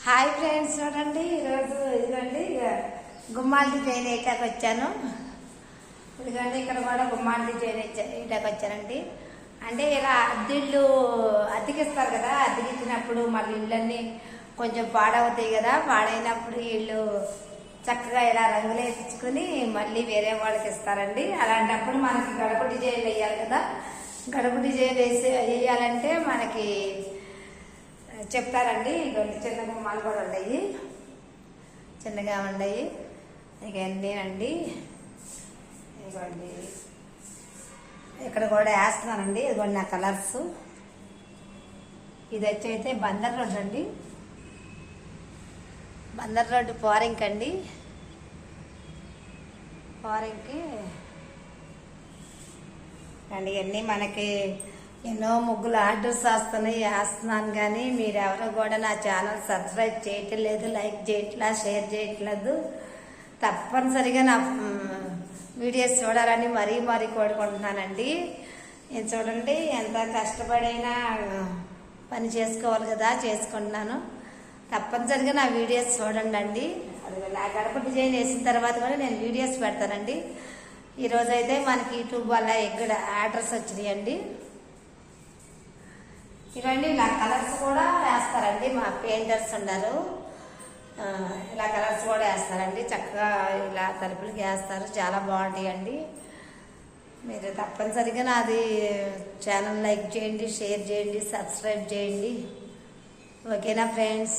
Hi friends, చూడండి ఈరోజు ఇదిగోండి గుమ్మాల డిజైన్ వేయటానికి వచ్చాను. ఇదిగోండి ఇక్కడ కూడా గుమ్మాల డిజైన్ వేయటానికి వచ్చానండి. అంటే ఇలా అద్దెళ్ళు అద్దెకిస్తారు కదా, అద్దెకిచ్చినప్పుడు మళ్ళీ ఇళ్ళన్నీ కొంచెం పాడవుతాయి కదా, పాడైనప్పుడు వీళ్ళు చక్కగా ఇలా రంగులు వేయించుకుని మళ్ళీ వేరే వాళ్ళకి ఇస్తారండి. అలాంటప్పుడు మనకి గడప డిజైన్ వేయాలి కదా, గడప డిజైన్ వేయాలంటే మనకి చెప్తారండి. ఇటువంటి చిన్న గుమ్మాలు కూడా ఉన్నాయి, చిన్నగా ఉన్నాయి. ఇవన్నీ అండి, ఇదిగోండి ఇక్కడ కూడా వేస్తున్నానండి. ఇదిగోండి నా కలర్స్. ఇది వచ్చి అయితే బందర్ రోడ్ అండి, బందర్ రోడ్డు పోరింగ్ అండి. పోరింగ్కి అండి ఇవన్నీ మనకి ఎన్నో ముగ్గులు ఆర్డర్స్ వేస్తున్నాను, కానీ మీరెవరో కూడా నా ఛానల్ సబ్స్క్రైబ్ చేయటం లేదు, లైక్ చేయట్లా, షేర్ చేయట్లేదు. తప్పనిసరిగా నా వీడియోస్ చూడాలని మరీ కోరుకుంటున్నానండి. నేను చూడండి ఎంత కష్టపడైనా పని చేసుకోవాలి కదా, చేసుకుంటున్నాను. తప్పనిసరిగా నా వీడియోస్ చూడండి అండి. అది నా గడప డిజైన్ వేసిన తర్వాత కూడా నేను వీడియోస్ పెడతానండి. ఈరోజైతే మనకి యూట్యూబ్ వల్ల ఎక్కడ ఆర్డర్స్ వచ్చినాయండి. ఇవన్నీ ఇలా కలర్స్ కూడా వేస్తారండి, మా పెయింటర్స్ ఉన్నారు. ఇలా కలర్స్ కూడా వేస్తారండి, చక్కగా ఇలా తలుపులకి వేస్తారు, చాలా బాగుంటాయండి. మీరు తప్పనిసరిగా నాది ఛానల్ లైక్ చేయండి, షేర్ చేయండి, సబ్స్క్రైబ్ చేయండి. ఓకేనా ఫ్రెండ్స్?